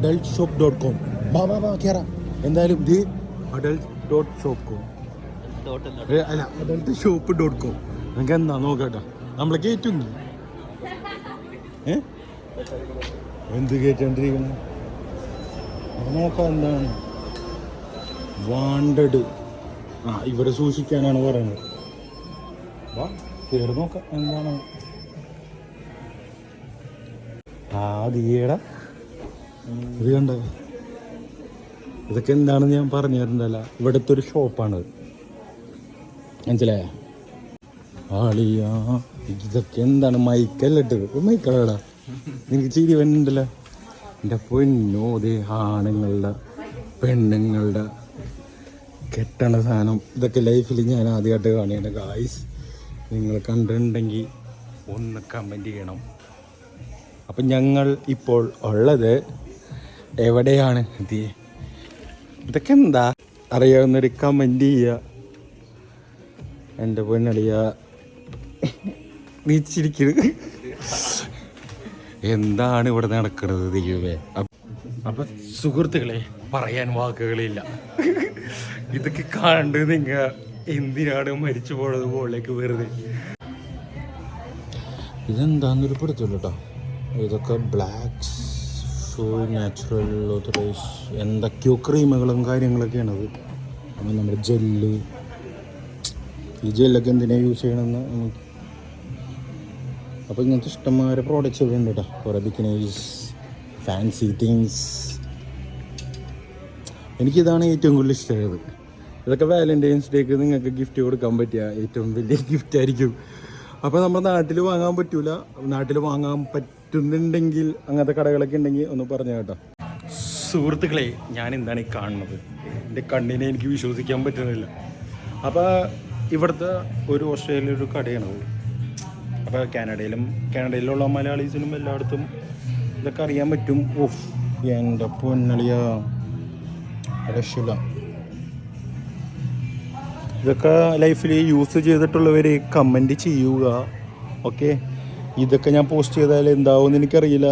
adultshop.com. ബാ കയറാം. എന്തായാലും ഇത് adult.shop.com അല്ല adultshop.com. നമുക്ക് എന്താ നോക്കട്ടെ. നമ്മളെ കയറ്റും എന്ത് കയറ്റോണ്ടിരിക്കണേ നോക്കാം. എന്താണ് വാണ്ടഡ്? ഇവിടെ സൂക്ഷിക്കാനാണ് പറയുന്നത്. വാ കയറി നോക്കാം എന്താണ്. ഇത് കണ്ട, ഇതൊക്കെ എന്താണെന്ന് ഞാൻ പറഞ്ഞു തരണ്ടല്ല. ഇവിടുത്തെ ഒരു ഷോപ്പാണ്, മനസ്സിലായ ആളിയാ. ഇതൊക്കെ എന്താണ്? മൈക്കല്ല ഇട്ടത്. മൈക്കടാ എനിക്ക് ചിരി വന്നിട്ടുണ്ടല്ലോ. എൻ്റെ പൊന്നോതേ, ആണുങ്ങളുടെ പെണ്ണുങ്ങളുടെ കെട്ടണ സാധനം. ഇതൊക്കെ ലൈഫിൽ ഞാൻ ആദ്യമായിട്ട് കാണുകയാണ് ഗായ്സ്. നിങ്ങൾ കണ്ടിട്ടുണ്ടെങ്കിൽ ഒന്ന് കമൻറ്റ് ചെയ്യണം. അപ്പം ഞങ്ങൾ ഇപ്പോൾ ഉള്ളത് എവിടെയാണ്? ഇതൊക്കെ എന്താ അറിയാവുന്നൊരു കമൻറ്റ് ചെയ്യുക. എൻ്റെ പൊന്നളിയ നീച്ചിരിക്കുന്നത് എന്താണ് ഇവിടെ നടക്കുന്നത് ദൈവമേ. അപ്പം സുഹൃത്തുക്കളെ, പറയാൻ വാക്കുകളില്ല. ഇതൊക്കെ കണ്ട് നിങ്ങൾ എന്തിനാണ് മരിച്ചു പോണത് മുകളിലേക്ക് വെറുതെ? ഇതെന്താന്നൊരു പിടുത്തില്ല കേട്ടോ. ഇതൊക്കെ ബ്ലാക്ക് സോൾ നാച്ചുറൽ ഓതറൈസ് എന്തൊക്കെയോ ക്രീമുകളും കാര്യങ്ങളൊക്കെയാണത്. അപ്പം നമ്മുടെ ജെല്ല്, ഈ ജെല്ലൊക്കെ എന്തിനാണ് യൂസ് ചെയ്യണമെന്ന് എനിക്ക്. അപ്പോൾ ഇങ്ങനത്തെ ഇഷ്ടംമാരെ പ്രോഡക്റ്റ്സ് ഇവിടെ ഉണ്ട് കേട്ടോ. കുറേ ബിക്കിനീസ്, ഫാൻസി തിങ്സ്. എനിക്കിതാണ് ഏറ്റവും കൂടുതൽ ഇഷ്ടമായത്. ഇതൊക്കെ വാലൻറ്റൈൻസ് ഡേക്ക് നിങ്ങൾക്ക് ഗിഫ്റ്റ് കൊടുക്കാൻ പറ്റിയ ഏറ്റവും വലിയ ഗിഫ്റ്റ് ആയിരിക്കും. അപ്പോൾ നമ്മുടെ നാട്ടിൽ വാങ്ങാൻ പറ്റൂല. നാട്ടിൽ വാങ്ങാൻ പറ്റുന്നുണ്ടെങ്കിൽ അങ്ങനത്തെ കടകളൊക്കെ ഉണ്ടെങ്കിൽ ഒന്ന് പറഞ്ഞു കേട്ടോ. സുഹൃത്തുക്കളെ, ഞാൻ എന്താണ് ഈ കാണുന്നത്? എൻ്റെ കണ്ണിനെ എനിക്ക് വിശ്വസിക്കാൻ പറ്റുന്നില്ല. അപ്പോൾ ഇവിടുത്തെ ഒരു ഓസ്ട്രേലിയയിലൊരു കടയാണത്. അപ്പോൾ കാനഡയിലുള്ള മലയാളീസിനും എല്ലായിടത്തും ഇതൊക്കെ അറിയാൻ പറ്റും. ഓഫ് എൻ്റെ പൊന്നളിയ രക്ഷയില്ല. ഇതൊക്കെ ലൈഫിൽ യൂസ് ചെയ്തിട്ടുള്ളവർ കമൻറ്റ് ചെയ്യുക. ഓക്കെ, ഇതൊക്കെ ഞാൻ പോസ്റ്റ് ചെയ്താൽ എന്താവുമെന്ന് എനിക്കറിയില്ല.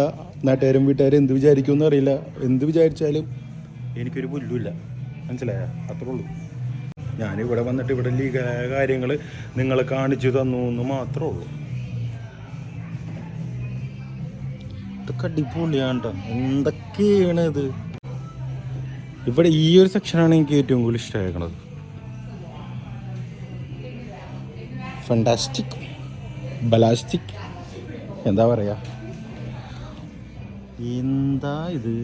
നാട്ടുകാരും വീട്ടുകാരും എന്ത് വിചാരിക്കുമെന്ന് അറിയില്ല. എന്ത് വിചാരിച്ചാലും എനിക്കൊരു പുല്ലുമില്ല, മനസ്സിലായ? അത്രേ ഉള്ളൂ. ഞാനിവിടെ വന്നിട്ട് ഇവിടെ ലീഗലായ കാര്യങ്ങൾ നിങ്ങളെ കാണിച്ചു തന്നു എന്ന് മാത്രമേ ഉള്ളൂ. ഇതൊക്കെ അടിപൊളിയാണ് കേട്ടോ. എന്തൊക്കെയാണ് ഇത്? ഇവിടെ ഈ ഒരു സെക്ഷനാണ് എനിക്ക് ഏറ്റവും കൂടുതൽ ഇഷ്ടമായിരിക്കണത്. ഫണ്ടാസ്റ്റിക്, ബലാസ്റ്റിക്, എന്താ പറയുക, എന്താ ഇത്?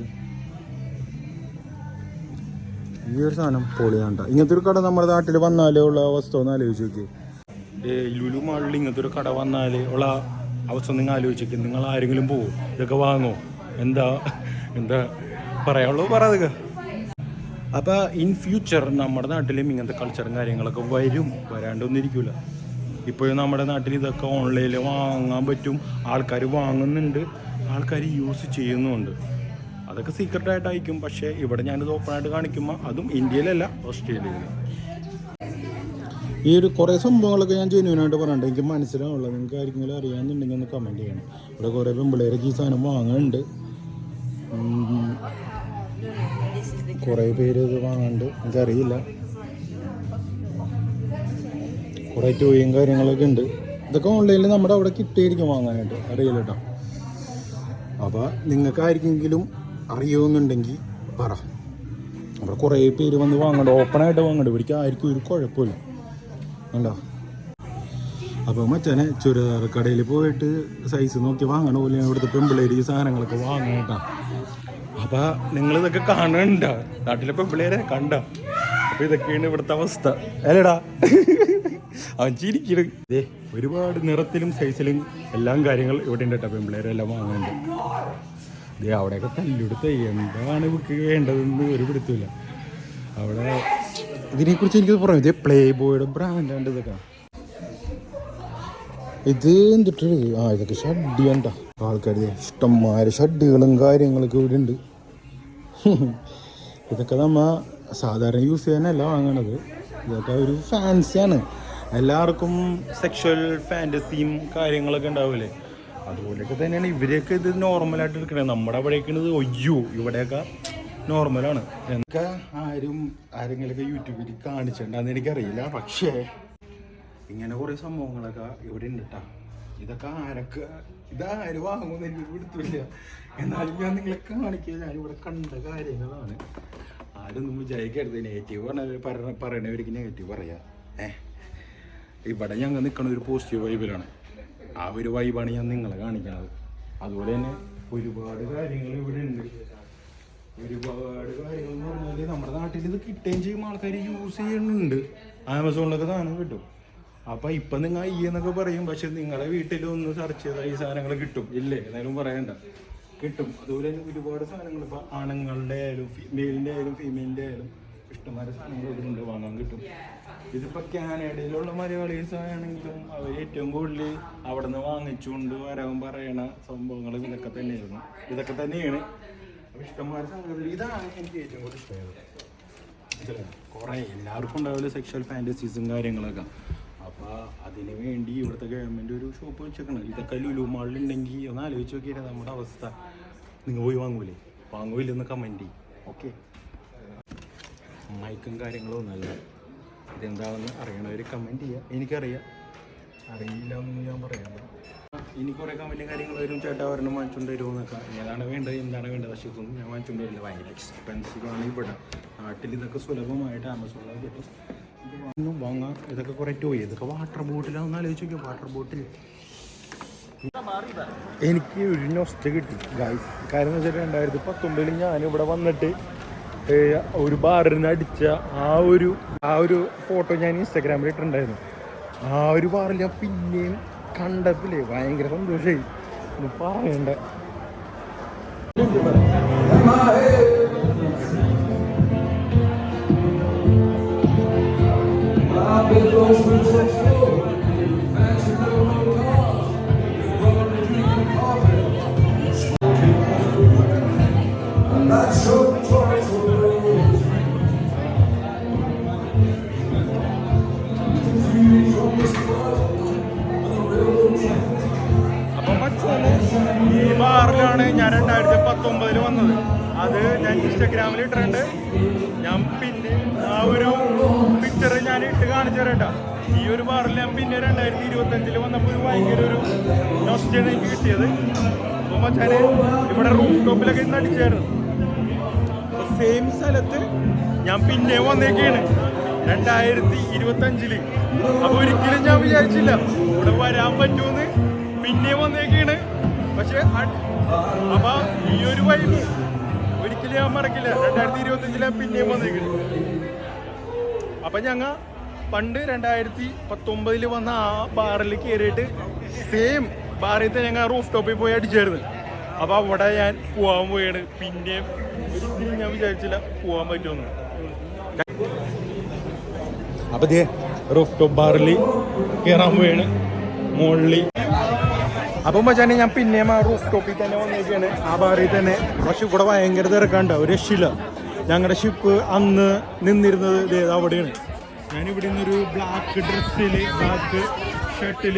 ഈ ഒരു സാധനം പൊളിയാണ്ട. ഇങ്ങനത്തെ ഒരു കട നമ്മുടെ നാട്ടിൽ വന്നാലേ ഉള്ള അവസ്ഥ ഒന്ന് ആലോചിച്ച് നോക്കി. ലുലു മാളിൽ ഇങ്ങനത്തെ ഒരു കട വന്നാൽ ഉള്ള അവസ്ഥ നിങ്ങൾ ആലോചിച്ച് നോക്കി. നിങ്ങൾ ആരെങ്കിലും പോകും ഇതൊക്കെ വാങ്ങോ? എന്താ പറയാനുള്ളത് പറയാതെ. അപ്പോൾ ഇൻ ഫ്യൂച്ചർ നമ്മുടെ നാട്ടിലും ഇങ്ങനത്തെ കൾച്ചറും കാര്യങ്ങളൊക്കെ വരാണ്ടൊന്നിരിക്കില്ല. ഇപ്പോഴും നമ്മുടെ നാട്ടിൽ ഇതൊക്കെ ഓൺലൈനിൽ വാങ്ങാൻ പറ്റും. ആൾക്കാർ വാങ്ങുന്നുണ്ട്, ആൾക്കാർ യൂസ് ചെയ്യുന്നുമുണ്ട്. അതൊക്കെ സീക്രട്ടായിട്ടായിരിക്കും. പക്ഷേ ഇവിടെ ഞാനിത് ഓപ്പണായിട്ട് കാണിക്കുമ്പോൾ അതും ഇന്ത്യയിലല്ല, ഓസ്ട്രേലിയയിൽ. ഈ ഒരു കുറേ സംഭവങ്ങളൊക്കെ ഞാൻ ജെന്യൂനായിട്ട് പറയണ്ട. എനിക്ക് മനസ്സിലാവുള്ളൂ. നിങ്ങൾക്ക് ആർക്കെങ്കിലും അറിയാമെന്നുണ്ടെങ്കിൽ ഒന്ന് കമൻറ്റ് ചെയ്യണം. ഇവിടെ കുറേ പെമ്പിള്ളേരൊക്കെ ഈ സാധനം വാങ്ങുന്നുണ്ട്. കുറേ പേര് ഇത് വാങ്ങാണ്ട്, എനിക്കറിയില്ല. കുറേ ടോയും കാര്യങ്ങളൊക്കെ ഉണ്ട്. ഇതൊക്കെ ഓൺലൈനിൽ നമ്മുടെ അവിടെ കിട്ടിയിരിക്കും വാങ്ങാനായിട്ട്, അറിയില്ല കേട്ടോ. അപ്പോൾ നിങ്ങൾക്ക് ആർക്കെങ്കിലും അറിയുമെന്നുണ്ടെങ്കിൽ പറ. അവിടെ കുറേ പേര് വന്ന് വാങ്ങണ്ട, ഓപ്പണായിട്ട് വാങ്ങണ്ട. ഇവർക്ക് ആർക്കും ഒരു കുഴപ്പമില്ല, ഉണ്ടോ? അപ്പോൾ മറ്റേ ചുരിദാർ കടയിൽ പോയിട്ട് സൈസ് നോക്കി വാങ്ങണ പോലെ ഇവിടുത്തെ പെമ്പിള്ളേർ ഈ സാധനങ്ങളൊക്കെ വാങ്ങാനായിട്ടാ. അപ്പോൾ നിങ്ങളിതൊക്കെ കാണണ്ട, നാട്ടിലെ പെമ്പിള്ളേരെ കണ്ട. അപ്പോൾ ഇതൊക്കെയാണ് ഇവിടുത്തെ അവസ്ഥ, അല്ലേടാ? അവൻ ചിരിക്കണ്. ഒരുപാട് നിറത്തിലും സൈസിലും എല്ലാം കാര്യങ്ങൾ ഇവിടെ ഉണ്ട് കേട്ടോ. പെമ്പിള്ളേരെല്ലാം വാങ്ങുന്നുണ്ട്. അവിടെയൊക്കെ തല്ലെടുത്ത് എന്താണ് ഇവർക്ക് വേണ്ടതെന്ന് ഒരു പിടുത്തില്ല. അവിടെ ഇതിനെക്കുറിച്ച് എനിക്ക് പറയാം. ഇതേ പ്ലേ ബോയുടെ ബ്രാൻഡാണ്ട് ഇതൊക്കെ. ഇത് എന്തിട്ട് ഇതൊക്കെ ഷഡ്ഡി കണ്ട ആൾക്കാർ ഇഷ്ടംമാരെ ഷഡ്ഡികളും കാര്യങ്ങളൊക്കെ ഇവിടെ ഉണ്ട്. ഇതൊക്കെ നമ്മൾ സാധാരണ യൂസ് ചെയ്യാനല്ല വാങ്ങണത്. ഇതൊക്കെ ഒരു ഫാൻസിയാണ്. എല്ലാവർക്കും സെക്ഷൽ ഫാൻറ്റസിയും കാര്യങ്ങളൊക്കെ ഉണ്ടാവില്ലേ? അതുപോലെയൊക്കെ തന്നെയാണ് ഇവരെയൊക്കെ ഇത് നോർമലായിട്ട് എടുക്കണത്. നമ്മുടെ അവിടേക്കാണ് ഒയ്യോ, ഇവിടെയൊക്കെ നോർമലാണ്. എന്നൊക്കെ ആരെങ്കിലുമൊക്കെ യൂട്യൂബിൽ കാണിച്ചിട്ടുണ്ടെന്ന് എനിക്കറിയില്ല. പക്ഷേ ഇങ്ങനെ കുറേ സംഭവങ്ങളൊക്കെ ഇവിടെ ഉണ്ട് കേട്ടോ. ഇതൊക്കെ ഇതാരും വാങ്ങുമെന്ന് എനിക്ക് പിടുത്തില്ല. എന്നാലും ഞാൻ നിങ്ങളെ കാണിക്കുക. ഞാനിവിടെ കണ്ട കാര്യങ്ങളാണ്. ആരൊന്നും വിചാരിക്കരുത്. നെഗറ്റീവ് പറയണവർക്ക് നെഗറ്റീവ് പറയാം. ഇവിടെ ഞങ്ങൾ നിൽക്കണ ഒരു പോസിറ്റീവ് വൈബിലാണ്. ആ ഒരു വൈബാണ് ഞാൻ നിങ്ങളെ കാണിക്കുന്നത്. അതുപോലെ തന്നെ ഒരുപാട് കാര്യങ്ങൾ ഇവിടെ ഉണ്ട്. ഒരുപാട് കാര്യങ്ങൾ എന്ന് പറഞ്ഞാൽ നമ്മുടെ നാട്ടിൽ ഇത് കിട്ടുകയും ചെയ്യും, ആൾക്കാർ യൂസ് ചെയ്യുന്നുണ്ട്. ആമസോണിലൊക്കെ സാധനം കിട്ടും. അപ്പം ഇപ്പം നിങ്ങൾ എന്നൊക്കെ പറയും, പക്ഷെ നിങ്ങളുടെ വീട്ടിലൊന്ന് സെർച്ച് ചെയ്താൽ ഈ സാധനങ്ങൾ കിട്ടും. ഇല്ലേ എന്നാലും പറയണ്ട, കിട്ടും. അതുപോലെ തന്നെ ഒരുപാട് സാധനങ്ങൾ ഇപ്പോൾ ആണുങ്ങളുടെ ആയാലും മെയിലിൻ്റെ ആയാലും ഫീമെയിലിൻ്റെ ആയാലും ഇഷ്ടംമാരെ സാധനങ്ങൾ ഇതിലുണ്ട്, വാങ്ങാൻ കിട്ടും. ഇതിപ്പോൾ കാനഡയിലുള്ള മലയാളീസ് ആണെങ്കിലും അവർ ഏറ്റവും കൂടുതൽ അവിടെ നിന്ന് വാങ്ങിച്ചുകൊണ്ട് വരാൻ പറയണ സംഭവങ്ങൾ ഇതൊക്കെ തന്നെയായിരുന്നു. ഇതൊക്കെ തന്നെയാണ്. അപ്പോൾ ഇഷ്ടംമാരെ സാധനങ്ങൾ ഇതാണ് എനിക്ക് ഏറ്റവും കൂടുതൽ ഇഷ്ടമായത്. കുറേ എല്ലാവർക്കും ഉണ്ടാവില്ല സെക്ഷൽ ഫാൻറ്റസീസും കാര്യങ്ങളൊക്കെ. അപ്പോൾ അതിന് വേണ്ടി ഇവിടുത്തെ ഗവൺമെൻറ് ഒരു ഷോപ്പ് വെച്ചേക്കണം. ഇതൊക്കെ ലുലു മാളിലുണ്ടെങ്കിൽ ഒന്ന് ആലോചിച്ച് നോക്കിയാൽ നമ്മുടെ അവസ്ഥ. നിങ്ങൾ പോയി വാങ്ങൂലേ? വാങ്ങൂല്ലെന്ന് കമൻറ്റ് ചെയ്യും. ഓക്കെ, മൈക്കും കാര്യങ്ങളും ഒന്നല്ല. ഇതെന്താണെന്ന് അറിയണവർ കമൻറ്റ് ചെയ്യുക. എനിക്കറിയാം, അറിയില്ല എന്നൊന്നും ഞാൻ പറയാം. ഇനി കുറേ കമൻറ്റും കാര്യങ്ങൾ വരും, ചേട്ടാ ഒരെണ്ണം വാങ്ങിച്ചുകൊണ്ട് വരുമോന്നൊക്കെ. ഏതാണ് വേണ്ടത് എന്താണ് വേണ്ടത്, പക്ഷേ ഇതൊന്നും ഞാൻ വാങ്ങിച്ചുകൊണ്ട് വരില്ല. ഭയങ്കര എക്സ്പെൻസീവാണ് ഇവിടെ. നാട്ടിൽ ഇതൊക്കെ സുലഭമായിട്ട് ആമസോണിൽ കിട്ടും. ഒന്നും വാങ്ങാം. ഇതൊക്കെ കുറേ ടോയ്. ഇതൊക്കെ വാട്ടർ ബോട്ടിലാണെന്ന് ആലോചിച്ച് നോക്കിയാൽ. വാട്ടർ ബോട്ടിൽ എനിക്ക് ഒരു നൊസ്റ്റ കിട്ടി ഗൈസ്. കാര്യം എന്ന് വെച്ചാൽ 2019 ഞാനിവിടെ വന്നിട്ട് ഒരു ബാറിൽ നിന്ന് അടിച്ച ആ ഒരു ഫോട്ടോ ഞാൻ ഇൻസ്റ്റാഗ്രാമിൽ ഇട്ടിട്ടുണ്ടായിരുന്നു. ആ ഒരു ബാറിൽ ഞാൻ പിന്നെയും കണ്ടപ്പില്ലേ ഭയങ്കര സന്തോഷമായി. ഒന്നും പറയണ്ട. ഈ ബാറിലാണ് ഞാൻ 2019 വന്നത്. അത് ഞാൻ ഇൻസ്റ്റാഗ്രാമിൽ ഇട്ടിട്ടുണ്ട്. ഞാൻ പിന്നെ ആ ഒരു പിക്ചർ ഞാൻ ഇട്ട് കാണിച്ചു തരേണ്ട. ഈ ഒരു ബാറിൽ ഞാൻ പിന്നെ 2025 വന്നപ്പോൾ ഒരു ഭയങ്കര ഒരു നൊസ്റ്റാണ് എനിക്ക് കിട്ടിയത്. അപ്പോൾ മച്ചാൻ ഇവിടെ റൂഫ് ടോപ്പിലൊക്കെ ഇന്ന് അടിച്ചായിരുന്നു. അപ്പോൾ സെയിം സ്ഥലത്ത് ഞാൻ പിന്നെ വന്നേക്കാണ് 2025. അപ്പോൾ ഒരിക്കലും ഞാൻ വിചാരിച്ചില്ല ഇവിടെ വരാൻ പറ്റുമെന്ന്. പിന്നെ വന്നേക്കാണ്. പക്ഷെ അപ്പൊ ഈ ഒരു വൈബ് ഒരിക്കലും ഞാൻ മറക്കില്ല. 2025 പിന്നെയും വന്നേക്കണ്. അപ്പൊ ഞങ്ങൾ പണ്ട് 2019 വന്ന ആ ബാറിൽ കയറിയിട്ട് സെയിം ബാറിൽ ഞങ്ങൾ റൂഫ് ടോപ്പിൽ പോയി അടിച്ചായിരുന്നു. അപ്പൊ അവിടെ ഞാൻ പോവാൻ പോയാണ്. പിന്നെയും ഒരിക്കലും ഞാൻ വിചാരിച്ചില്ല പോവാൻ പറ്റുമെന്ന്. അപ്പൊ റൂഫ് ടോപ്പ് ബാറിൽ കയറാൻ പോയാണ് മുകളിൽ. അപ്പം മച്ചാനെ ഞാൻ പിന്നെയും ആ റൂഫ് ടോപ്പിൽ തന്നെ വന്നേക്കാണ്, ആ ബാറിൽ തന്നെ. പക്ഷെ ഇവിടെ ഭയങ്കര തിരക്കാണ്ട്, ഒരു രക്ഷയില്ല. ഞങ്ങളുടെ ഷിപ്പ് അന്ന് നിന്നിരുന്നത് ഇത് അവിടെയാണ്. ഞാനിവിടെ നിന്നൊരു ബ്ലാക്ക് ഡ്രസ്സിൽ ബ്ലാക്ക് ഷർട്ടിൽ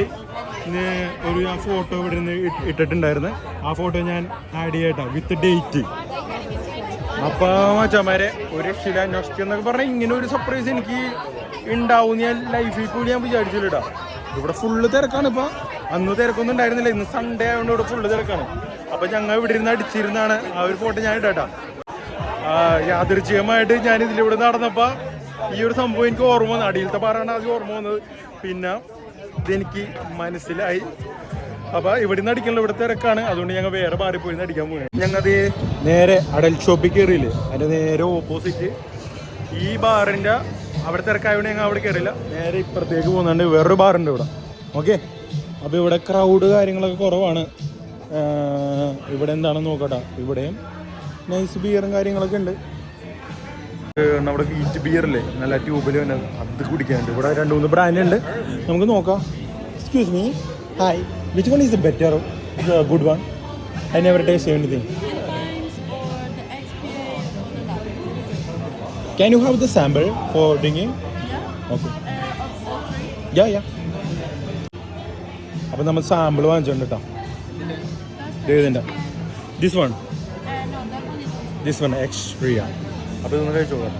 ഒരു ഞാൻ ഫോട്ടോ ഇവിടെ നിന്ന് ഇട്ടിട്ടുണ്ടായിരുന്നു. ആ ഫോട്ടോ ഞാൻ ആഡ് ചെയ്യട്ടോ വിത്ത് ഡേറ്റ്. അപ്പോൾ മച്ചാമാരെ ഒരു രക്ഷയില്ല. നൊസ്റ്റ എന്നൊക്കെ പറഞ്ഞാൽ ഇങ്ങനെ ഒരു സർപ്രൈസ് എനിക്ക് ഉണ്ടാവും ഞാൻ ലൈഫിൽ കൂടി ഞാൻ വിചാരിച്ചില്ല കേട്ടോ. ഇവിടെ ഫുള്ള് തിരക്കാണ്. ഇപ്പം അന്ന് തിരക്കൊന്നും ഉണ്ടായിരുന്നില്ല. ഇന്ന് സൺഡേ ആയതുകൊണ്ട് ഇവിടെ ഫുള്ള് തിരക്കാണ്. അപ്പം ഞങ്ങൾ ഇവിടെ ഇരുന്ന് അടിച്ചിരുന്നാണ് ആ ഒരു ഫോട്ടോ ഞാൻ ഇട്ടാ. യാദൃച്ഛികമായിട്ട് ഞാൻ ഇതിലൂടെ നടന്നപ്പോൾ ഈ ഒരു സംഭവം എനിക്ക് ഓർമ്മ വന്നു. അടിയിലത്തെ പാറാണ് ആദ്യം ഓർമ്മ വന്നത്. പിന്നെ ഇതെനിക്ക് മനസ്സിലായി. അപ്പോൾ ഇവിടെ നിന്ന് അടിക്കണല്ലോ, ഇവിടെ തിരക്കാണ്. അതുകൊണ്ട് ഞങ്ങൾ വേറെ ബാറിൽ പോയി അടിക്കാൻ പോയി. ഞങ്ങളത് നേരെ അടൽ ഷോപ്പിൽ കയറിയില്ലേ, അതിൻ്റെ നേരെ ഓപ്പോസിറ്റ് ഈ ബാറിൻ്റെ അവിടെ തിരക്കായതുകൊണ്ട് ഞങ്ങൾ അവിടെ കയറിയില്ല. നേരെ ഇപ്പുറത്തേക്ക് പോകുന്നുണ്ട്. വേറൊരു ബാറുണ്ട് ഇവിടെ. ഓക്കെ, അപ്പോൾ ഇവിടെ ക്രൗഡ് കാര്യങ്ങളൊക്കെ കുറവാണ്. ഇവിടെ എന്താണെന്ന് നോക്കട്ടെ. ഇവിടെയും നൈസ് ബിയറും കാര്യങ്ങളൊക്കെ ഉണ്ട്. നമ്മുടെ വീറ്റ് ബിയറില്ലേ, നല്ല ട്യൂബിൽ തന്നെ അത് കുടിക്കാനുണ്ട്. ഇവിടെ 2-3 ബ്രാൻഡ് ഉണ്ട്. നമുക്ക് നോക്കാം. Excuse me, hi, which one is the better, good one? I never taste anything. Can you have the sample for drinking? Yeah. Okay. Yeah. അപ്പോൾ നമ്മൾ സാമ്പിൾ വാങ്ങിച്ചിട്ടുണ്ട് കേട്ടോ. ഇതിൻ്റെ this one No, that one is also. This one എക്സ്ട്രിയ. അപ്പോൾ ഇതൊന്ന് കഴിച്ചു നോക്കാം.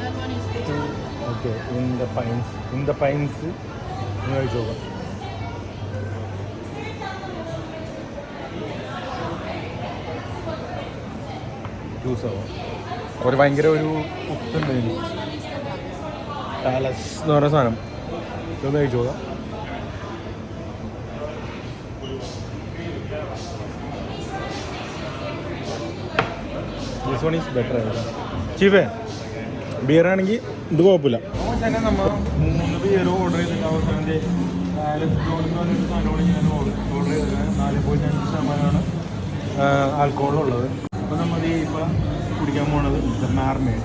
That one is also. Okay, in the pines ഒന്ന് കഴിച്ചു നോക്കാം. ജ്യൂസ് ആവാം. ഒരു ഭയങ്കര ഒരു ഉപ്പുണ്ടായിരുന്നു. പാലസ് എന്ന് പറയുന്ന സാധനം ഇതൊന്ന് കഴിച്ചു നോക്കാം. ദിസ് വൺ ഈസ് ബെറ്റർ ആയിരുന്നു. ചീഫേ ബിയറാണെങ്കിൽ ഇത് കുഴപ്പമില്ല. അപ്പോൾ തന്നെ നമ്മൾ 3 ബിയർ ഓർഡർ ചെയ്തിട്ട് അവസാനത്തെ പാലസ് എന്ന് പറഞ്ഞൊരു സാധനമാണ് ഞാൻ ഓർഡർ ചെയ്തത്. 4.5% ആൽക്കഹോളുള്ളത്. അപ്പോൾ നമ്മൾ ഇപ്പോൾ കുടിക്കാൻ പോകുന്നത് മാർമേഡ്.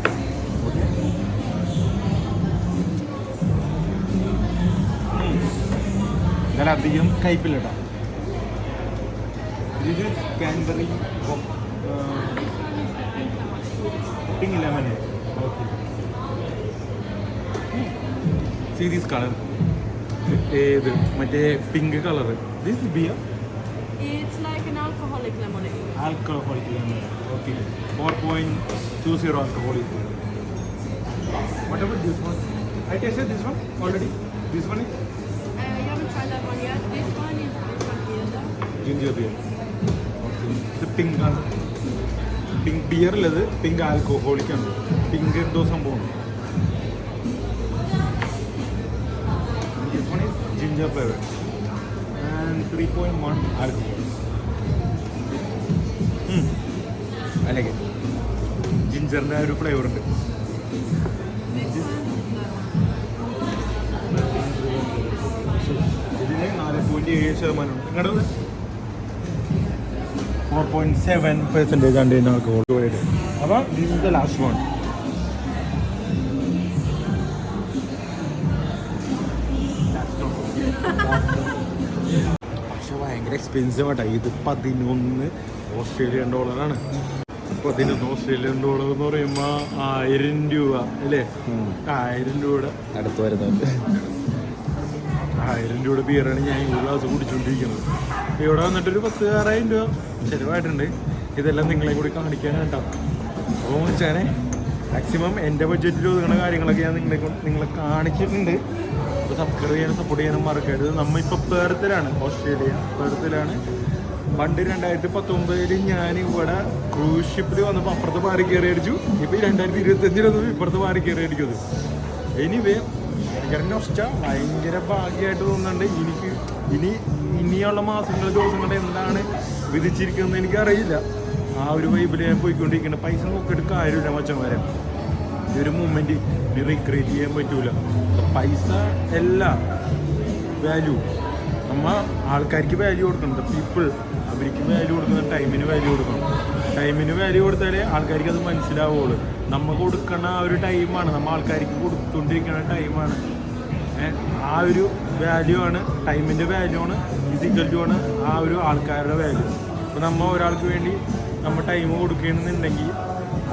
ഓക്കെ, ഞാൻ അധികം കയ്പില്ല കേട്ടോ. ഇത് cranberry pink lemon. Okay, see this colour. ഏത് മറ്റേ pink colour. This beer It's like an alcoholic lemonade. alcoholic lemon. Okay, 4.20 alcoholic. What about this one? I tasted this one already. This one is You haven't tried that one yet. This one is here. ginger beer. Okay, the pink color. Pink beer led pink alcoholic ആണ്. Pink എന്തോ സംഭവമാണ്. This one is ginger flavor and 3.1 alcohol. I like it. ജിഞ്ചറിൻ്റെ ഒരു flavour ഉണ്ട്. ഇതിന് 4.7% നിങ്ങളുടെ 4.7% ആണ് ഇതിന് alcohol. അപ്പോൾ this is the last one. പക്ഷെ ഭയങ്കര എക്സ്പെൻസീവ് ആട്ടോ. ഇത് 11 ഓസ്ട്രേലിയൻ ഡോളറാണ്. 11 ഓസ്ട്രേലിയൻ ഡോളർ എന്ന് പറയുമ്പോൾ 1000 രൂപ അല്ലേ? 1000 രൂപയുടെ അടുത്ത് വരുന്നുണ്ട്. 1000 രൂപയുടെ ബിയറാണ് ഞാൻ ഒരു ഗ്ലാസ് കുടിച്ചുകൊണ്ടിരിക്കുന്നത്. ഇവിടെ വന്നിട്ടൊരു 10,000 രൂപ ചിലവായിട്ടുണ്ട്. ഇതെല്ലാം നിങ്ങളെ കൂടി കാണിക്കാനായിട്ടോ. അപ്പോൾ വെച്ചാൽ മാക്സിമം എൻ്റെ ബഡ്ജറ്റിൽ ഒതുങ്ങുന്ന കാര്യങ്ങളൊക്കെ ഞാൻ നിങ്ങളെ കാണിച്ചിട്ടുണ്ട്. അപ്പോൾ സബ്സ്ക്രൈബ് ചെയ്യാനും സപ്പോർട്ട് ചെയ്യാനും മറക്കരുത്. നമ്മളിപ്പോൾ പേർത്തിലാണ്, ഓസ്ട്രേലിയ പേർത്തിലാണ്. പണ്ട് 2019 ഞാൻ ഇവിടെ ക്രൂസ് ഷിപ്പിൽ വന്നപ്പോൾ അപ്പുറത്ത് പാറി കയറി അടിച്ചു. ഇപ്പോൾ 2025 ഇപ്പുറത്ത് പാറി കയറി അടിക്കുന്നത്. എനിവേ ഭയങ്കര നൊസ്റ്റ, ഭയങ്കര ഭാഗ്യമായിട്ട് തോന്നുന്നുണ്ട്. ഇനിയുള്ള മാസങ്ങൾ ദിവസങ്ങൾ എന്താണ് വിധിച്ചിരിക്കുന്നത് എനിക്കറിയില്ല. ആ ഒരു വൈബിൽ ഞാൻ പോയിക്കൊണ്ടിരിക്കുന്നത്. പൈസ നോക്കിയിട്ട് കാര്യമില്ല മച്ചന്മാരെ. ഈ ഒരു മൂമെൻറ്റ് റീക്രിയേറ്റ് ചെയ്യാൻ പറ്റൂല. പൈസ അല്ല വാല്യൂ. നമ്മൾ ആൾക്കാർക്ക് വാല്യൂ കൊടുക്കണം. പീപ്പിൾ അവർക്ക് വാല്യൂ കൊടുക്കണം. ടൈമിന് വാല്യൂ കൊടുക്കണം. ടൈമിന് വാല്യൂ കൊടുത്താലേ ആൾക്കാർക്ക് അത് മനസ്സിലാവുള്ളൂ. നമ്മൾ കൊടുക്കണ ആ ഒരു ടൈമാണ്, നമ്മൾ ആൾക്കാർക്ക് കൊടുത്തുകൊണ്ടിരിക്കുന്ന ടൈമാണ്. ആ ഒരു വാല്യൂ ആണ്, ടൈമിൻ്റെ വാല്യൂ ആണ്, ഫിസിക്കൽ ടു ആണ് ആ ഒരു ആൾക്കാരുടെ വാല്യൂ. അപ്പോൾ നമ്മൾ ഒരാൾക്ക് വേണ്ടി നമ്മൾ ടൈം കൊടുക്കണമെന്നുണ്ടെങ്കിൽ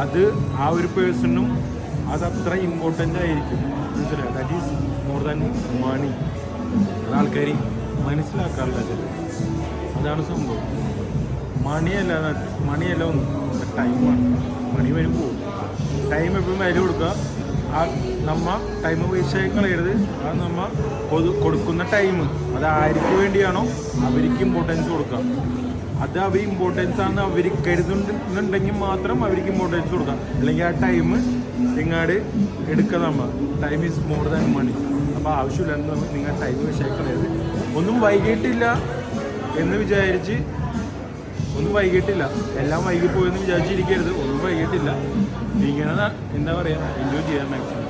അത് ആ ഒരു പേഴ്സണും അതത്ര ഇമ്പോർട്ടൻ്റ് ആയിരിക്കും. മനസ്സിലായി? That is more than money. അത് ആൾക്കാർ മനസ്സിലാക്കാറില്ല. അതാണ് സംഭവം. മണിയല്ല ഒന്നും, ടൈമാണ്. മണി വരുമ്പോൾ ടൈം എപ്പോഴും വാല്യൂ കൊടുക്കുക. ആ നമ്മ ടൈം വേസ്റ്റ് കളയരുത്. അത് നമ്മൾ കൊടുക്കുന്ന ടൈം അത് ആർക്ക് വേണ്ടിയാണോ അവർക്ക് ഇമ്പോർട്ടൻസ് കൊടുക്കുക. അത് അവർ ഇമ്പോർട്ടൻസ് ആണ് അവർ കരുതുന്നുണ്ടെങ്കിൽ മാത്രം അവർക്ക് ഇമ്പോർട്ടൻസ് കൊടുക്കാം. അല്ലെങ്കിൽ ആ ടൈം നിങ്ങളുടെ എടുക്കുക. നമ്മൾ time is more than money. അപ്പോൾ ആവശ്യമില്ല നിങ്ങൾ ടൈം വേസ്റ്റ് കളയരുത്. ഒന്നും വൈകിട്ടില്ല എന്ന് വിചാരിച്ച് ഒന്നും വൈകിട്ടില്ല, എല്ലാം വൈകിപ്പോയെന്ന് വിചാരിച്ചിരിക്കരുത്. ഒന്നും വൈകിട്ടില്ല. ഇങ്ങനെ എന്താ പറയുക, എൻജോയ് ചെയ്യാൻ മാക്സിമം.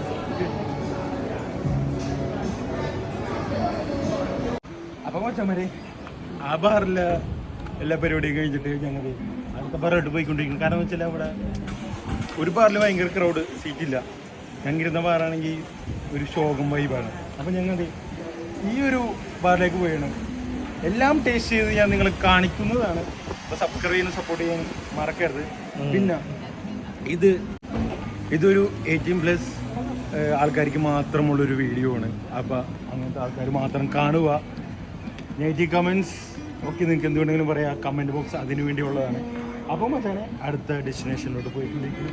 അപ്പം കൊച്ചമ്മരെ ആ ബാറിൽ എല്ലാ പരിപാടിയും കഴിഞ്ഞിട്ട് ഞങ്ങൾ അടുത്ത ബാറായിട്ട് പോയിക്കൊണ്ടിരിക്കും. കാരണം എന്ന് വെച്ചാൽ അവിടെ ഒരു ബാറിൽ ഭയങ്കര ക്രൗഡ്, സീറ്റില്ല. ഞങ്ങിരുന്ന ബാറാണെങ്കിൽ ഒരു ശോകം വൈബാണ്. അപ്പം ഞങ്ങൾ ഈ ഒരു ബാറിലേക്ക് പോയാണ്. എല്ലാം ടേസ്റ്റ് ചെയ്ത് ഞാൻ നിങ്ങളെ കാണിക്കുന്നതാണ്. അപ്പോൾ സബ്സ്ക്രൈബ് ചെയ്യാനും സപ്പോർട്ട് ചെയ്യാനും മറക്കരുത്. പിന്നെ ഇതൊരു 18+ ആൾക്കാർക്ക് മാത്രമുള്ളൊരു വീഡിയോ ആണ്. അപ്പോൾ അങ്ങനത്തെ ആൾക്കാർ മാത്രം കാണുക. നെഗറ്റീവ് കമൻസ് ഓക്കെ നിങ്ങൾക്ക് എന്തുകൊണ്ടെങ്കിലും പറയാം, കമൻറ്റ് ബോക്സ് അതിനു വേണ്ടിയുള്ളതാണ്. അപ്പോൾ മച്ചാനെ അടുത്ത ഡെസ്റ്റിനേഷനിലോട്ട് പോയിട്ടുണ്ടെങ്കിൽ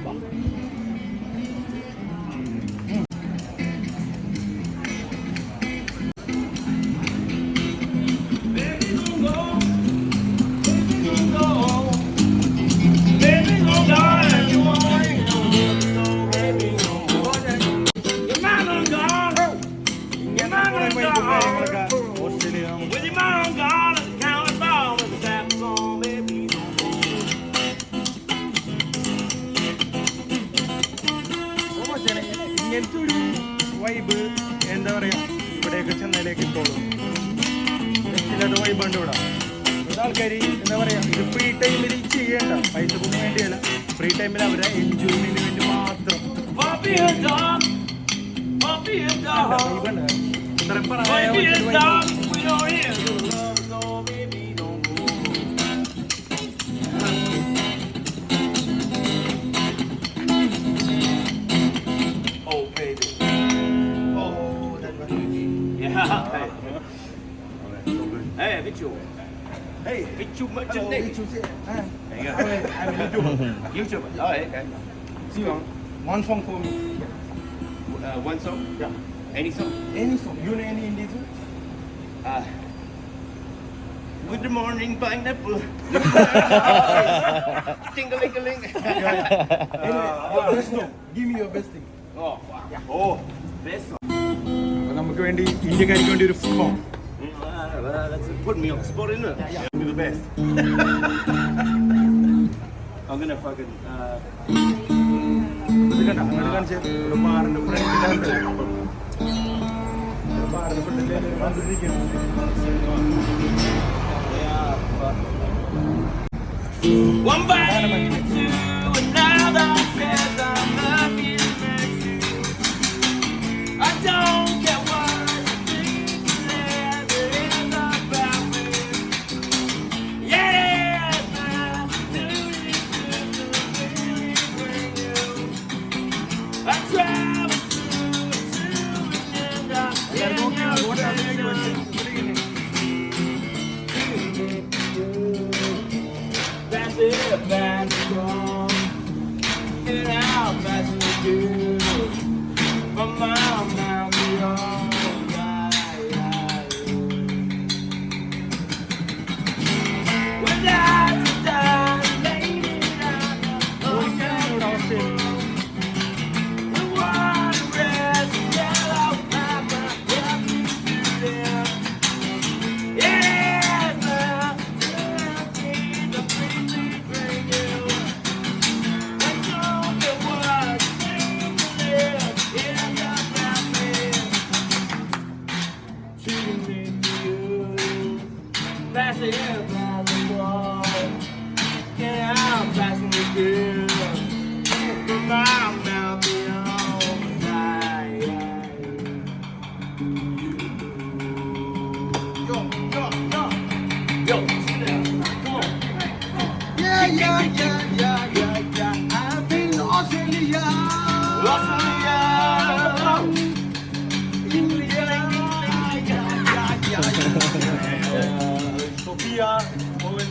ഓസ്ട്രേലിയ ഇങ്ങനത്തെ ഒരു വൈബ് എന്താ പറയുക ഇവിടെയൊക്കെ ചെന്നതിലേക്ക് ഇട്ടോളും. ചിലത് വൈബുണ്ട് ഇവിടെ. ഇവിടെ ആൾക്കാർ എന്താ പറയുക ഇത് ഫ്രീ ടൈമിൽ ചെയ്യേണ്ട, പൈസക്കൊന്നും വേണ്ടിയല്ല, ഫ്രീ ടൈമിൽ അവരെ എൻജോയ്മെന്റിന് വേണ്ടി മാത്രം. ഇത്രയും പറയാ Hey, Vichu. Hey, Vichu merchandise. There you go. I'm a YouTuber. YouTuber. Oh, okay. See, one song for me. One song? Yeah. Any song? Any song. You know any Indian song? Good morning, pineapple. Ting-a-ling-a-ling. Your best song. Give me your best thing. Oh, wow. Oh, best song. അപ്പോൾ നമുക്ക് വേണ്ടി ഇന്ത്യക്കാർക്ക് വേണ്ടി ഒരു song. That's put me on the spot, isn't it? Yeah. Give me the best. I'm gonna fucking. ഇത് കണ്ടോ? അങ്ങനെ കാണിച്ചത് ഒരു ബാറിന്റെ ഫ്രണ്ടിലാണ്. ബാറിന്റെ ഫ്രണ്ടിൽ വന്നിരിക്കുന്നു. One bite to another says I'm lucky to meet you. I don't get what you think that it is about me. Yeah, my duty to really bring you. I travel through and that's it, that's wrong. Get out, that's what you do. From my mouth beyond. Without the time, lady, the water red, yellow pepper, every student. Yeah, the freely bring you. I don't get what you live in the family. Shooting into you, passing it by the wall. Get out, passing the girl. From my mouth beyond the night. Yo, sit down. Come on. Yeah. I've been in Australia. Australia. Sophia on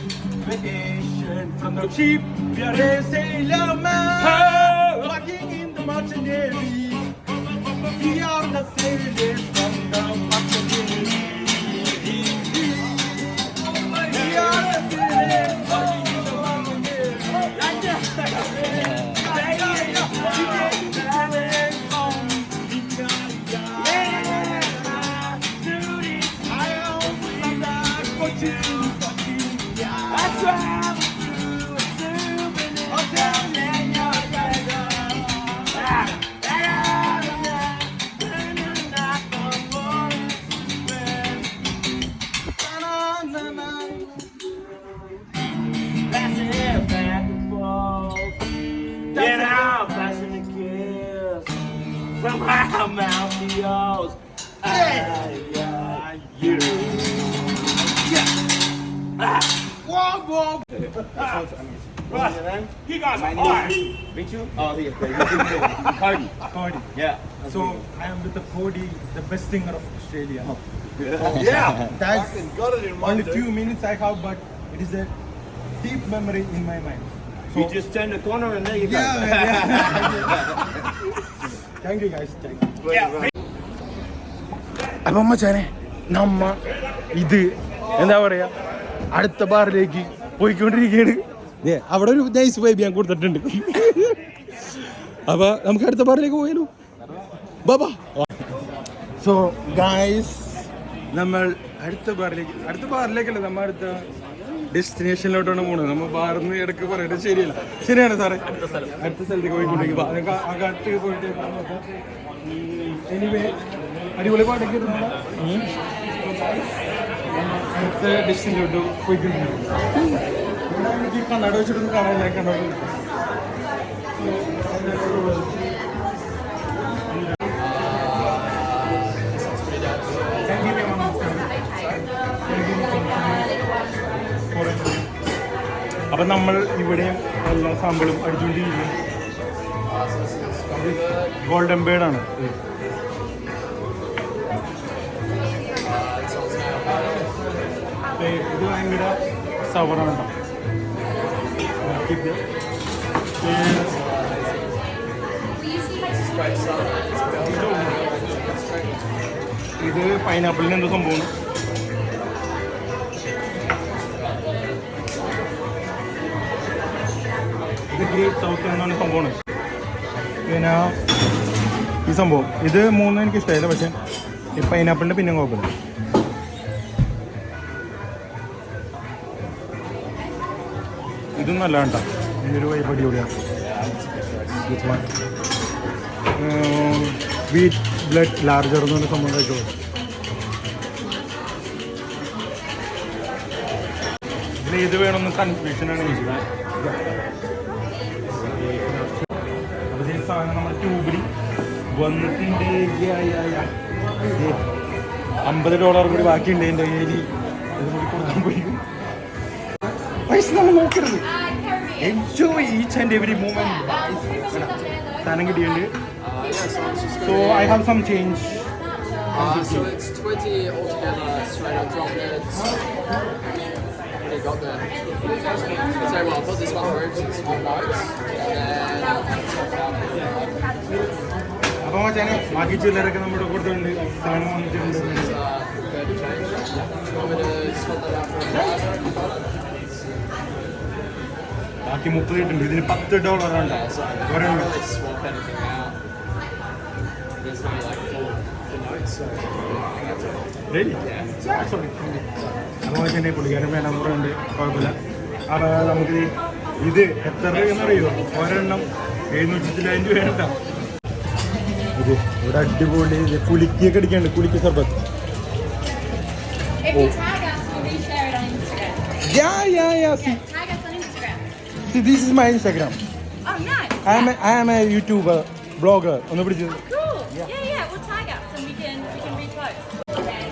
vacation from the ship. We are a sailor man working in the merchant navy. We are the sailors from the merchant navy. We are the sailors working in the merchant navy. I travel through a souvenir. Get out, passing the kiss from my mouth to yours. You. Whoa. What's your name? You guys are hard. Vichu? Oh, here. Cardi. Cody. Yeah. So I am with the Cody, the best singer of Australia. Yeah. That's Fucking got it in mind, only dude. few minutes I have, but it is a deep memory in my mind. You just turned the corner and there you go. Yeah, man, yeah. Thank you guys. Thank you. Yeah. അപ്പം മച്ചാനെ നമ്മ ഇത് എന്താ പറയാ അടുത്ത ബാറിലേക്ക് പോയിക്കൊണ്ടിരിക്കുകയാണ്. അവിടെ ഒരു നൈസ് വൈബ് ഞാൻ കൊടുത്തിട്ടുണ്ട്. അപ്പൊ നമുക്ക് അടുത്ത ബാറിലേക്ക് പോയാലോ? ബാബാ. സോ ഗായ്സ്, നമ്മൾ അടുത്ത ബാറിലേക്കല്ല, നമ്മൾ അടുത്ത ഡെസ്റ്റിനേഷനിലോട്ടാണ് പോകുന്നത്. നമ്മൾ ബാറിൽ നിന്ന് ഇടയ്ക്ക് പറയുന്നത് ശരിയല്ല. ശരിയാണ് സാറേ, അടുത്ത സ്ഥലത്തേക്ക് പോയിക്കൊണ്ടിരിക്കും. അകത്ത് പോയിട്ട് എനിവേ അടിപൊളി പാട്ടൊക്കെ അടുത്ത ഡെസ്റ്റിനോട്ട് പോയിക്കൊണ്ടിരിക്കും. എനിക്ക് കണ്ണാട് വെച്ചിട്ടൊന്നും കാണാനില്ല. കണ്ണാട് അപ്പം നമ്മൾ ഇവിടെയും എല്ലാ സാമ്പിളും അടിച്ചുകൊണ്ടിരിക്കും. ഗോൾഡൻ ബേർഡാണ്. ഇത് ഭയങ്കര സവറാണ് കേട്ടോ. ഇത് പൈനാപ്പിളിന് എന്തോ സംഭവമാണ്. ഇത് ഗ്രേറ്റ് സൗത്ത് എന്നാണ് സംഭവമാണ്. പിന്നെ ഈ സംഭവം ഇത് മൂന്നും എനിക്ക് ഇഷ്ടമായില്ല. പക്ഷെ ഈ പൈനാപ്പിളിൻ്റെ പിന്നെ കുഴപ്പമില്ല. ഇതും നല്ല കേട്ടോ. ഇതിൻ്റെ ഒരു വൈബ് അടിപൊളിയാണ്. വീറ്റ് ബ്ലഡ് ലാർജർ എന്ന് പറഞ്ഞ സംഭവം കഴിച്ചോളൂ. ഇതിൽ ഇത് വേണമെന്ന് കൺഫ്യൂഷനാണ് എനിക്ക്. അപ്പോൾ ഈ സാധനം നമ്മുടെ ട്യൂബിൽ വന്നിട്ടുണ്ട്. $50 കൂടി ബാക്കിയുണ്ട് എൻ്റെ കയ്യിൽ. ഇത് കൂടി കൊടുക്കാൻ പോയി. പൈസ നമ്മൾ നോക്കരുത്. Enjoy each and every moment. സാധനം കിട്ടിയുണ്ട്. So I have some change. So it's 20 altogether straight up drop beds. What do you got there? I'll tell you what, I'll put this one through to some more notes. അപ്പോൾ മച്ചാനെ ബാക്കി ചില്ലറൊക്കെ നമ്മുടെ കൊടുത്തുണ്ട്. സാധനം വന്നിട്ടുണ്ട്. Prepared to change. Do you want me to swap that out for a ബാക്കി 30 കിട്ടുന്നുണ്ട്. ഇതിന് $10 ആണ് So I can't really swap anything out. There's no like full notes, so അപ്പോൾ മച്ചാനെ പുള്ളിക്കാരൻ വേണം ഉണ്ട്. കുഴപ്പമില്ല. അപ്പോൾ നമുക്ക് ഇത് എത്ര രൂപയെന്നറിയോ? ഒരെണ്ണം 700 രൂപ. ഇത് ഇവിടെ അടിപൊളി കുലുക്കിയൊക്കെ അടിക്കാനുണ്ട്. കുലുക്കി സർബത്ത്. If you tag us, we'll reshare it on Instagram. Yeah. Tag us on Instagram. See, this is my Instagram. Oh, nice. I am a YouTuber, blogger. ഒന്ന് പിടിച്ചു. Cool. Yeah. We'll tag us and we can repost.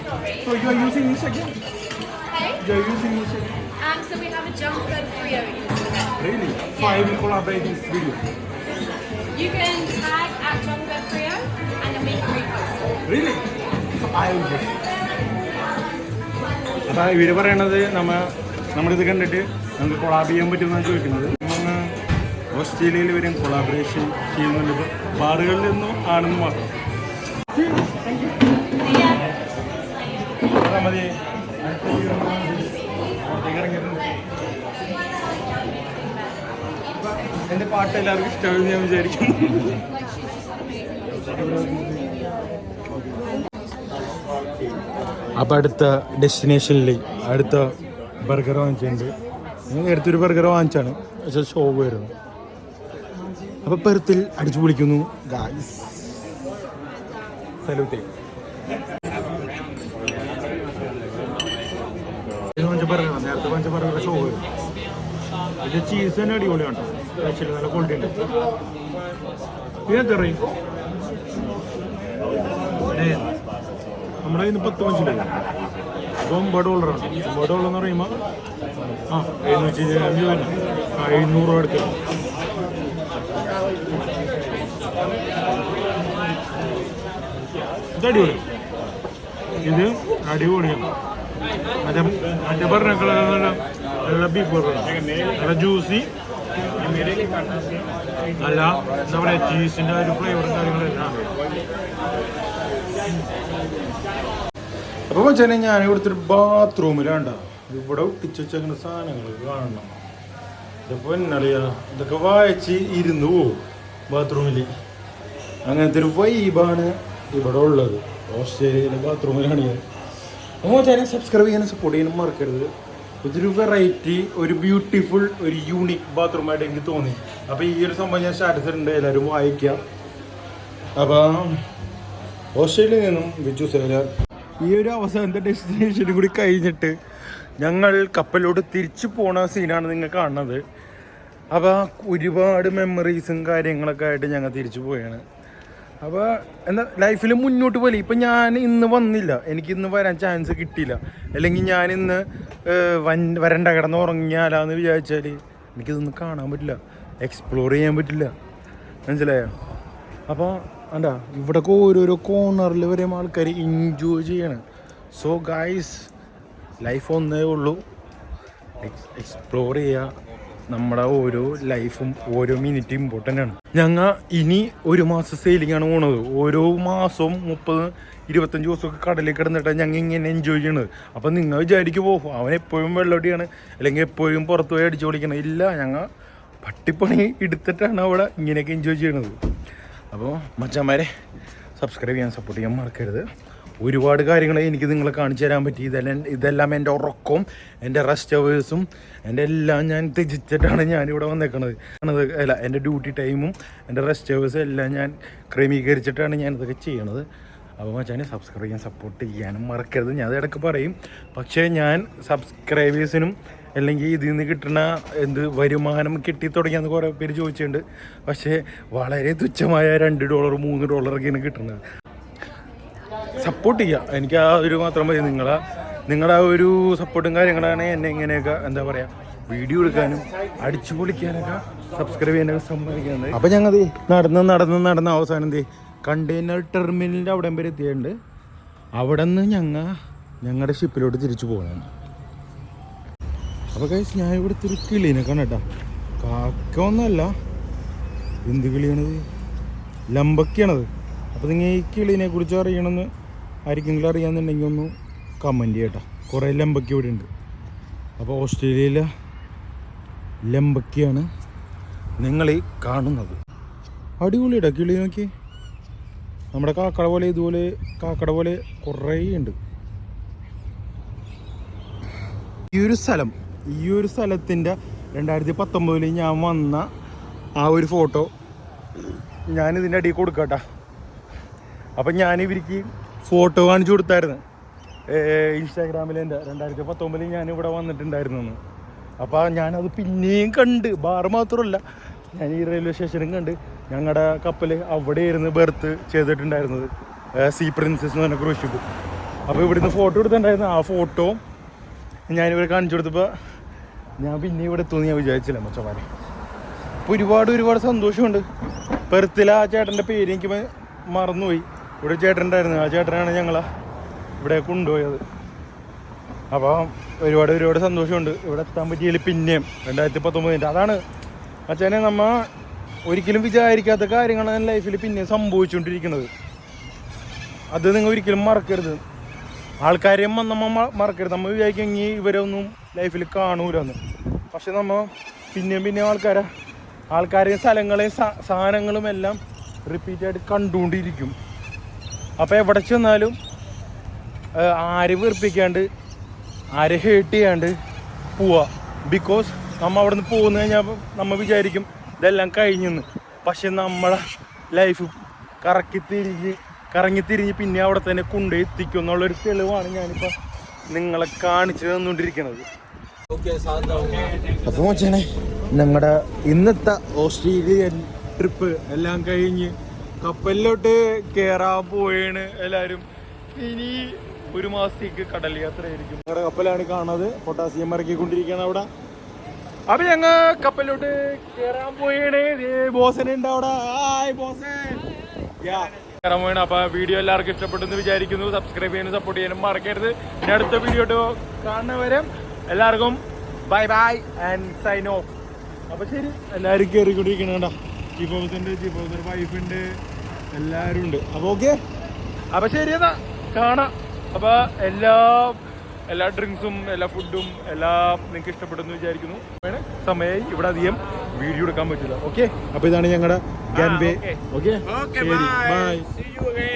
Sorry. So you are using Instagram? Hey. You are using Instagram? So we have a Jumper Frio Instagram. Really? So I will collaborate this video. You can tag at Jumper Frio and then we can repost it. Really? So I will do. അപ്പോൾ ഇവർ പറയണത് നമ്മളിത് കണ്ടിട്ട് നമുക്ക് collab ചെയ്യാൻ പറ്റുമെന്നാണ് ചോദിക്കുന്നത്. ഓസ്ട്രേലിയയിൽ വരും കൊളാബറേഷൻ ചെയ്യുന്നുണ്ട്. ബാറുകളിൽ നിന്നും ആണെന്ന് മാത്രം. മതി. പുറത്തേക്ക് ഇറങ്ങിയിട്ടുണ്ട്. എൻ്റെ പാട്ട് എല്ലാവർക്കും ഇഷ്ടമാണെന്ന് ഞാൻ വിചാരിക്കുന്നു. അപ്പം അടുത്ത ഡെസ്റ്റിനേഷനിൽ അടുത്ത ബർഗർ വാങ്ങിച്ചിട്ടുണ്ട്. നേരത്തെ ഒരു ബർഗർ വാങ്ങിച്ചാണ്, പക്ഷേ ഷോ വരുന്നു. അപ്പം പെർത്തിൽ അടിച്ചു പൊളിക്കുന്നു ഗായ്സ്. സലൂട്ടേ. നേരത്തെ വാങ്ങിച്ച ബർഗർ ഷോ വരും. ഇതിൻ്റെ ചീസ് തന്നെ അടിപൊളിയാണ്. ആക്ച്വലി നല്ല ക്വാളിറ്റി ഉണ്ട്. ഇതെത്ര നമ്മുടെ കയ്യിൽ നിന്ന് 10 വാങ്ങിച്ചിട്ടില്ല. അപ്പോൾ $50. $50 എന്ന് പറയുമ്പോൾ 750 രൂപ. 700 രൂപ എടുത്ത്. ഇത് അടിപൊളി. ഇത് അടിപൊളിയാണ്. മറ്റേ പറഞ്ഞ നല്ല ബീഫ് നല്ല ജ്യൂസി, നല്ല എന്താ പറയുക ചീസിൻ്റെ ഒരു ഫ്ലേവറും കാര്യങ്ങളെല്ലാം. അപ്പോൾ വെച്ചാൽ ഞാൻ ഇവിടുത്തെ ഒരു ബാത്റൂമിലാണ്ട ഇവിടെ ഒട്ടിച്ച് വെച്ചേക്കുന്ന സാധനങ്ങൾ കാണണം. ഇതിപ്പോൾ എന്നറിയാ ഇതൊക്കെ വായിച്ച് ഇരുന്ന് പോവും ബാത്റൂമിൽ. അങ്ങനത്തെ ഒരു വൈബാണ് ഇവിടെ ഉള്ളത്. ഓസ്ട്രേലിയയിലെ ബാത്റൂമിലാണ് ഞാൻ. അപ്പോൾ വെച്ചാൽ സബ്സ്ക്രൈബ് ചെയ്യാനും സപ്പോർട്ട് ചെയ്യാനും മറക്കരുത്. ഇതൊരു വെറൈറ്റി, ഒരു ബ്യൂട്ടിഫുൾ, ഒരു യൂണിക് ബാത്റൂമായിട്ട് എനിക്ക് തോന്നി. അപ്പോൾ ഈ ഒരു സംഭവം ഞാൻ സ്റ്റാറ്റസ് ഉണ്ട്, എല്ലാവരും വായിക്കാം. അപ്പം ഓസ്ട്രേലിയയിൽ നിന്നും വിച്ചു സേലർ ഈ ഒരു അവസാനത്തെ ഡെസ്റ്റിനേഷനും കൂടി കഴിഞ്ഞിട്ട് ഞങ്ങൾ കപ്പലിലോട്ട് തിരിച്ചു പോണ സീനാണ് നിങ്ങൾ കാണുന്നത്. അപ്പോൾ ഒരുപാട് മെമ്മറീസും കാര്യങ്ങളൊക്കെ ആയിട്ട് ഞങ്ങൾ തിരിച്ചു പോയാണ്. അപ്പോൾ എന്താ ലൈഫിൽ മുന്നോട്ട് പോലെ ഇപ്പം ഞാൻ ഇന്ന് വന്നില്ല, എനിക്കിന്ന് വരാൻ ചാൻസ് കിട്ടിയില്ല, അല്ലെങ്കിൽ ഞാനിന്ന് വരണ്ട കിടന്ന് ഉറങ്ങിയാലാന്ന് വിചാരിച്ചാൽ എനിക്കിതൊന്നും കാണാൻ പറ്റില്ല, എക്സ്പ്ലോർ ചെയ്യാൻ പറ്റില്ല. മനസ്സിലായോ? അപ്പോൾ എന്താ ഇവിടെയൊക്കെ ഓരോരോ കോർണറിൽ വരെയും ആൾക്കാർ എൻജോയ് ചെയ്യണം. സോ ഗൈസ്, ലൈഫ് ഒന്നേ ഉള്ളൂ, എക്സ്പ്ലോർ ചെയ്യുക. നമ്മുടെ ഓരോ ലൈഫും ഓരോ മിനിറ്റും ഇമ്പോർട്ടൻ്റ് ആണ്. ഞങ്ങൾ ഇനി ഒരു മാസം സെയിലിംഗ് ആണ് പോണത്. ഓരോ മാസവും 30-25 ദിവസമൊക്കെ കടലിൽ കിടന്നിട്ടാണ് ഞങ്ങൾ ഇങ്ങനെ എൻജോയ് ചെയ്യണത്. അപ്പം നിങ്ങൾ വിചാരിക്കും പോകും അവൻ എപ്പോഴും വെള്ളമടിയാണ് അല്ലെങ്കിൽ എപ്പോഴും പുറത്ത് പോയി അടിച്ചു പൊളിക്കണം. ഇല്ല, ഞങ്ങൾ പട്ടിപ്പണി എടുത്തിട്ടാണ് അവിടെ ഇങ്ങനെയൊക്കെ എൻജോയ് ചെയ്യണത്. അപ്പോൾ മച്ചാന്മാരെ സബ്സ്ക്രൈബ് ചെയ്യാൻ സപ്പോർട്ട് ചെയ്യാൻ മറക്കരുത്. ഒരുപാട് കാര്യങ്ങൾ എനിക്ക് നിങ്ങളെ കാണിച്ചു തരാൻ പറ്റി. ഇതെല്ലാം എൻ്റെ ഉറക്കവും എൻ്റെ റെസ്റ്റ് അവേഴ്സും എൻ്റെ എല്ലാം ഞാൻ ത്യജിച്ചിട്ടാണ് ഞാനിവിടെ വന്നേക്കണത്. അല്ല, എൻ്റെ ഡ്യൂട്ടി ടൈമും എൻ്റെ റെസ്റ്റ് അവേഴ്സും എല്ലാം ഞാൻ ക്രമീകരിച്ചിട്ടാണ് ഞാനിതൊക്കെ ചെയ്യണത്. അപ്പോൾ മച്ചാനെ സബ്സ്ക്രൈബ് ചെയ്യാൻ സപ്പോർട്ട് ചെയ്യാനും മറക്കരുത്. ഞാൻ അത് ഇടയ്ക്ക് പറയും, പക്ഷേ ഞാൻ സബ്സ്ക്രൈബേഴ്സിനും അല്ലെങ്കിൽ ഇതിൽ നിന്ന് കിട്ടുന്ന വരുമാനം കിട്ടി തുടങ്ങിയെന്ന് കുറേ പേര് ചോദിച്ചിട്ടുണ്ട്. പക്ഷേ വളരെ തുച്ഛമായ $2 $3 കിട്ടുന്നത്. സപ്പോർട്ട് ചെയ്യുക, എനിക്ക് ആ ഒരു മാത്രം മതി. നിങ്ങളുടെ ആ ഒരു സപ്പോർട്ടും കാര്യങ്ങളാണ് എന്നെ ഇങ്ങനെയൊക്കെ എന്താ പറയുക വീഡിയോ എടുക്കാനും അടിച്ചു പൊളിക്കാനൊക്കെ സബ്സ്ക്രൈബ് ചെയ്യാനൊക്കെ സമ്മതിക്കുന്നത്. അപ്പോൾ ഞങ്ങൾ നടന്ന് അവസാനം കണ്ടെയ്നർ ടെർമിനലിൻ്റെ അവിടെ വരെ എത്തിയിട്ടുണ്ട്. അവിടെ നിന്ന് ഞങ്ങളുടെ ഷിപ്പിലോട്ട് തിരിച്ചു പോകണം. അപ്പോൾ കഴിച്ച് ഞാൻ ഇവിടുത്തെ ഒരു കിളീനെ കണ്ടട്ടാ. കാക്ക ഒന്നല്ല, എന്ത് കിളിയാണത്? ലമ്പക്കിയാണത്. അപ്പോൾ നിങ്ങൾ ഈ കിളീനെ കുറിച്ച് അറിയണമെന്ന് ആർക്കെങ്കിലും അറിയാമെന്നുണ്ടെങ്കിൽ ഒന്ന് കമൻറ്റ് ചെയ്യട്ടോ. കുറേ ലമ്പക്കി ഇവിടെ ഉണ്ട്. അപ്പോൾ ഓസ്ട്രേലിയയിലെ ലമ്പക്കിയാണ് നിങ്ങളീ കാണുന്നത്. അടിപൊളിയിട്ടാ കിളി, നോക്കി. നമ്മുടെ കാക്കട പോലെ ഇതുപോലെ കാക്കട പോലെ കുറേ ഉണ്ട്. ഈ ഒരു സ്ഥലത്തിൻ്റെ 2019 ഞാൻ വന്ന ആ ഒരു ഫോട്ടോ ഞാനിതിൻ്റെ അടിയിൽ കൊടുക്കട്ടാ. അപ്പം ഞാനിവർക്ക് ഫോട്ടോ കാണിച്ചു കൊടുത്തായിരുന്നു ഇൻസ്റ്റാഗ്രാമിൽ. എൻ്റെ 2019 ഞാനിവിടെ വന്നിട്ടുണ്ടായിരുന്നു. അപ്പോൾ ഞാനത് പിന്നെയും കണ്ട്. ബാറ് മാത്രമല്ല, ഞാൻ ഈ റെയിൽവേ സ്റ്റേഷനും കണ്ട്. ഞങ്ങളുടെ കപ്പൽ അവിടെയായിരുന്നു ബെർത്ത് ചെയ്തിട്ടുണ്ടായിരുന്നത്, സീ പ്രിൻസസ് എന്ന് പറഞ്ഞ ക്രൂസ് ഷിപ്പ്. അപ്പോൾ ഇവിടുന്ന് ഫോട്ടോ എടുത്തിട്ടുണ്ടായിരുന്നു. ആ ഫോട്ടോ ഞാനിവിടെ കാണിച്ചു കൊടുത്തപ്പോൾ ഞാൻ പിന്നെ ഇവിടെ എത്തുമെന്ന് ഞാൻ വിചാരിച്ചില്ല മച്ചമാരെ. അപ്പോൾ ഒരുപാട് സന്തോഷമുണ്ട്. പെർത്തിൽ ആ ചേട്ടൻ്റെ പേര് എനിക്ക് മറന്നുപോയി. ഇവിടെ ചേട്ടൻ ഉണ്ടായിരുന്നു, ആ ചേട്ടനാണ് ഞങ്ങളെ ഇവിടെ കൊണ്ടുപോയത്. അപ്പോൾ ഒരുപാട് സന്തോഷമുണ്ട് ഇവിടെ എത്താൻ പറ്റിയതിൽ. പിന്നെയും 2019 അതാണ് മച്ചാനെ, നമ്മൾ ഒരിക്കലും വിചാരിക്കാത്ത കാര്യങ്ങളാണ് ലൈഫിൽ പിന്നെ സംഭവിച്ചുകൊണ്ടിരിക്കുന്നത്. അത് നിങ്ങൾ ഒരിക്കലും മറക്കരുത്. ആൾക്കാരെയും നമ്മൾ മറക്കരുത്. നമ്മൾ വിചാരിക്കുമെങ്കിൽ ഇവരെ ഒന്നും ലൈഫിൽ കാണൂലെന്ന്. പക്ഷെ നമ്മൾ പിന്നെയും ആൾക്കാരെയും സ്ഥലങ്ങളെയും സാധനങ്ങളും എല്ലാം റിപ്പീറ്റായിട്ട് കണ്ടുകൊണ്ടിരിക്കും. അപ്പോൾ എവിടെ ചെന്നാലും ആരെ വെറുപ്പിക്കാണ്ട് ആരെ ഹേർട്ട് ചെയ്യാണ്ട് പോവുക. ബിക്കോസ് നമ്മൾ അവിടെ നിന്ന് പോകുന്ന കഴിഞ്ഞാൽ നമ്മൾ വിചാരിക്കും ഇതെല്ലാം കഴിഞ്ഞെന്ന്. പക്ഷെ നമ്മളെ ലൈഫ് കറങ്ങിത്തിരിഞ്ഞ് പിന്നെ അവിടെ തന്നെ കൊണ്ടുപോയി എത്തിക്കും എന്നുള്ളൊരു തെളിവാണ് ഞാനിപ്പോൾ നിങ്ങളെ കാണിച്ചു തന്നുകൊണ്ടിരിക്കുന്നത്. അപ്പോൾ വെച്ചാണേ ഞങ്ങളുടെ ഇന്നത്തെ ഓസ്ട്രേലിയൻ ട്രിപ്പ് എല്ലാം കഴിഞ്ഞ് കപ്പലിലോട്ട് കയറാൻ പോയാണ് എല്ലാവരും. ഇനി ഒരു മാസത്തേക്ക് കടൽ യാത്രയായിരിക്കും. ഞങ്ങളുടെ കപ്പലാണ് കാണുന്നത്, പൊട്ടാസ്യം ഇറക്കിക്കൊണ്ടിരിക്കുകയാണ് അവിടെ. അപ്പം ഞങ്ങൾ കപ്പലിലോട്ട് കയറാൻ പോയാണ്. ബോസനുണ്ട് അവിടെ. Hi boson. യാ കയറാൻ വേണം. അപ്പോൾ വീഡിയോ എല്ലാവർക്കും ഇഷ്ടപ്പെട്ടെന്ന് വിചാരിക്കുന്നു. സബ്സ്ക്രൈബ് ചെയ്യാനും സപ്പോർട്ട് ചെയ്യാനും മറക്കരുത്. ഇനി അടുത്ത വീഡിയോ കാണുന്നവരെ എല്ലാവർക്കും bye bye and sign off. അപ്പോൾ ശരി, എല്ലാവരും കയറിക്കൊണ്ടിരിക്കണം കേട്ടോ. ജിബോസിൻ്റെ വൈഫുണ്ട്, എല്ലാവരും ഉണ്ട്. അപ്പോൾ ഓക്കെ, അപ്പോൾ ശരി എന്നാ കാണാം. അപ്പോൾ എല്ലാ ഡ്രിങ്ക്സും എല്ലാ ഫുഡും എല്ലാം നിങ്ങൾക്ക് ഇഷ്ടപ്പെടുന്നു വിചാരിക്കുന്നു. സമയമായി, ഇവിടെ അധികം വീഡിയോ എടുക്കാൻ പറ്റില്ല. ഓക്കെ, അപ്പോൾ ഇതാണ് ഞങ്ങളുടെ ഗാൻവേ. Okay, by.